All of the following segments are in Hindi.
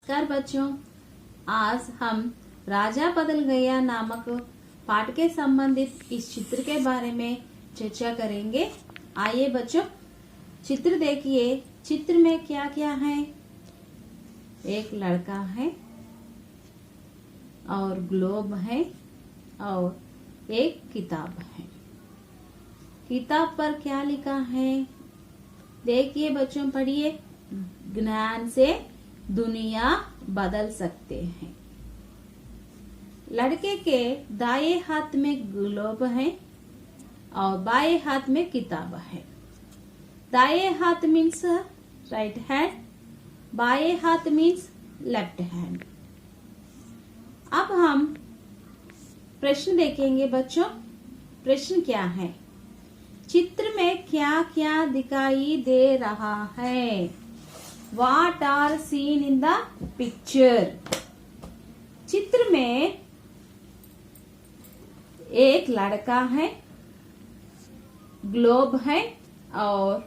नमस्कार बच्चों, आज हम राजा बदल गया नामक पाठ के संबंधित इस चित्र के बारे में चर्चा करेंगे। आइए बच्चों, चित्र देखिए। चित्र में क्या क्या है? एक लड़का है और ग्लोब है और एक किताब है। किताब पर क्या लिखा है? देखिए बच्चों, पढ़िए। ज्ञान से दुनिया बदल सकते हैं। लड़के के दाएं हाथ में ग्लोब है और बाएं हाथ में किताब है। दाएं हाथ मीन्स राइट हैंड, बाएं हाथ मीन्स लेफ्ट हैंड। अब हम प्रश्न देखेंगे बच्चों। प्रश्न क्या है? चित्र में क्या क्या दिखाई दे रहा है? What are seen in the picture? चित्र में एक लड़का है, ग्लोब है और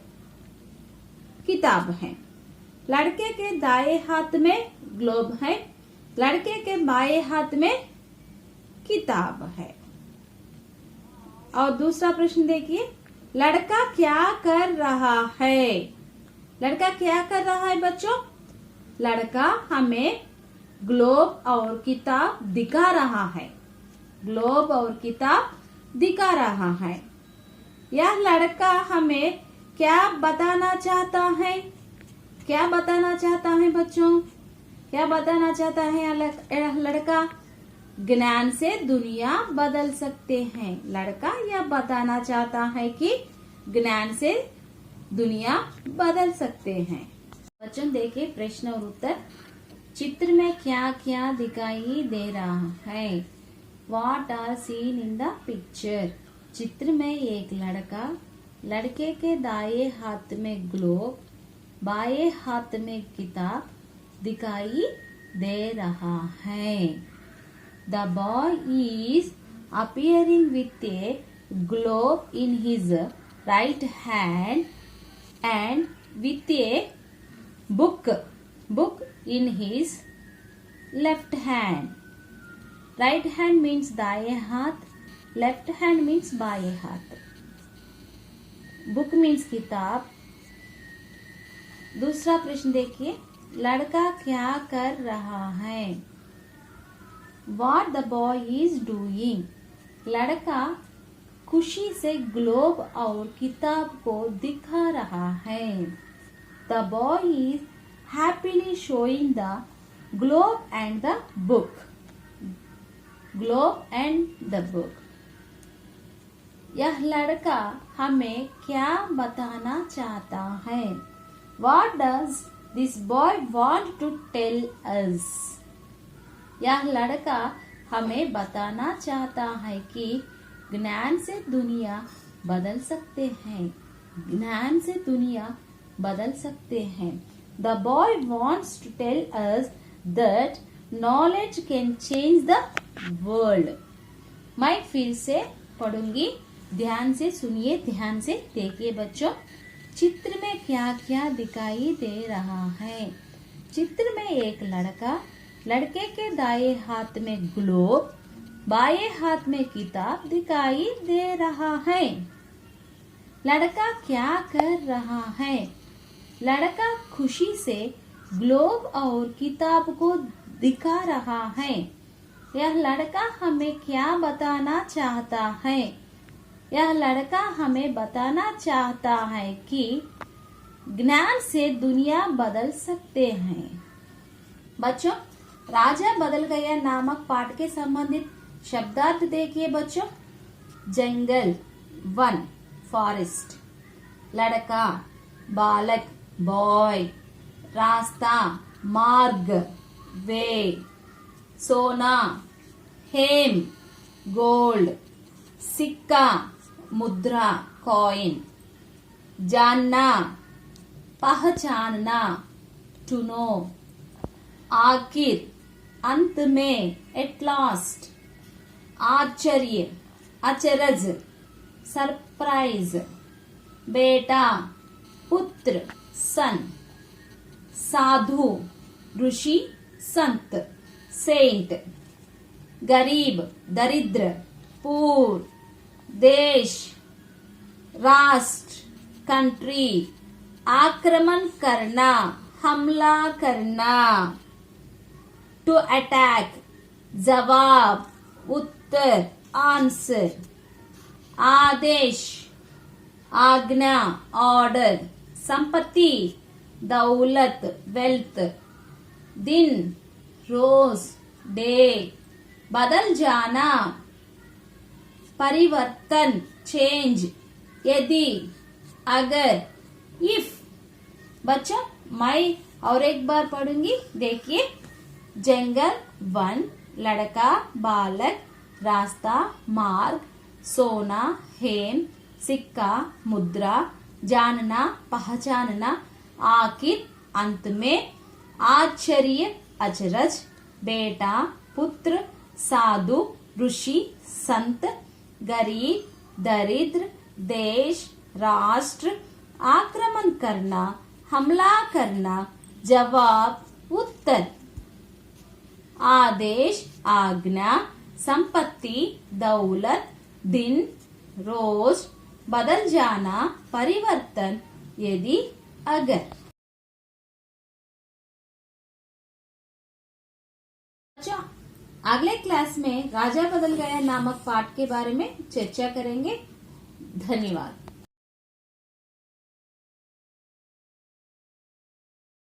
किताब है। लड़के के दाएं हाथ में ग्लोब है, लड़के के बाएं हाथ में किताब है। और दूसरा प्रश्न देखिए, लड़का क्या कर रहा है? लड़का क्या कर रहा है बच्चों? लड़का हमें ग्लोब और किताब दिखा रहा है। ग्लोब और किताब दिखा रहा है। यह लड़का हमें क्या बताना चाहता है? क्या बताना चाहता है बच्चों? क्या बताना चाहता है यह लड़का? ज्ञान से दुनिया बदल सकते हैं। लड़का यह बताना चाहता है कि ज्ञान से दुनिया बदल सकते हैं। बच्चों देखिए प्रश्न और उत्तर। चित्र में क्या क्या दिखाई दे रहा है? What are seen in the picture? चित्र में एक लड़का, लड़के के दाएं हाथ में ग्लोब, बाएं हाथ में किताब दिखाई दे रहा है। The boy is appearing with a globe in his right hand and with a book in his left hand. Right hand means दाएं हाथ, left hand means बाएं हाथ। Book means किताब। दूसरा प्रश्न देखिए, लड़का क्या कर रहा है? What the boy is doing? लड़का खुशी से ग्लोब और किताब को दिखा रहा है। The boy is happily showing the globe and the book. Globe and the book. यह लड़का हमें क्या बताना चाहता है? What does this boy want to tell us? यह लड़का हमें बताना चाहता है कि ज्ञान से दुनिया बदल सकते हैं। ज्ञान से दुनिया बदल सकते हैं। The boy wants to tell us that knowledge can change the world. मैं फिर से पढ़ूंगी, ध्यान से सुनिए, ध्यान से देखिए बच्चों। चित्र में क्या क्या दिखाई दे रहा है? चित्र में एक लड़का, लड़के के दाएं हाथ में ग्लोब, बाएं हाथ में किताब दिखाई दे रहा है। लड़का क्या कर रहा है? लड़का खुशी से ग्लोब और किताब को दिखा रहा है। यह लड़का हमें क्या बताना चाहता है? यह लड़का हमें बताना चाहता है कि ज्ञान से दुनिया बदल सकते हैं। बच्चों, राजा बदल गया नामक पाठ के संबंधित शब्दार्थ देखिए बच्चों। जंगल, वन, फॉरेस्ट। लड़का, बालक, बॉय। रास्ता, मार्ग, वे। सोना, हेम, गोल्ड। सिक्का, मुद्रा, कॉइन। जानना, पहचानना, टू नो। आखिर, अंत में, एट लास्ट। आश्चर्य, अचरज, सरप्राइज। बेटा, पुत्र, सन। साधु, ऋषि, संत सेंट, गरीब दरिद्र, पूर देश, राष्ट्र कंट्री, आक्रमण करना हमला करना, टू अटैक जवाब उत्तर आंसर, आदेश आज्ञा ऑर्डर, संपत्ति दौलत वेल्थ, दिन रोज डे, बदल जाना परिवर्तन चेंज, यदि अगर इफ। बच्चा मैं और एक बार पढ़ूंगी, देखिए। जंगल वन, लड़का बालक, रास्ता मार्ग, सोना हेम, सिक्का मुद्रा, जानना पहचानना, आखिर अंत में, आश्चर्य अचरज, बेटा पुत्र, साधु ऋषि संत, गरीब दरिद्र, देश राष्ट्र, आक्रमण करना हमला करना, जवाब उत्तर, आदेश आज्ञा, संपत्ति दौलत, दिन रोज, बदल जाना परिवर्तन, यदि अगर। अच्छा, अगले क्लास में राजा बदल गया नामक पाठ के बारे में चर्चा करेंगे। धन्यवाद।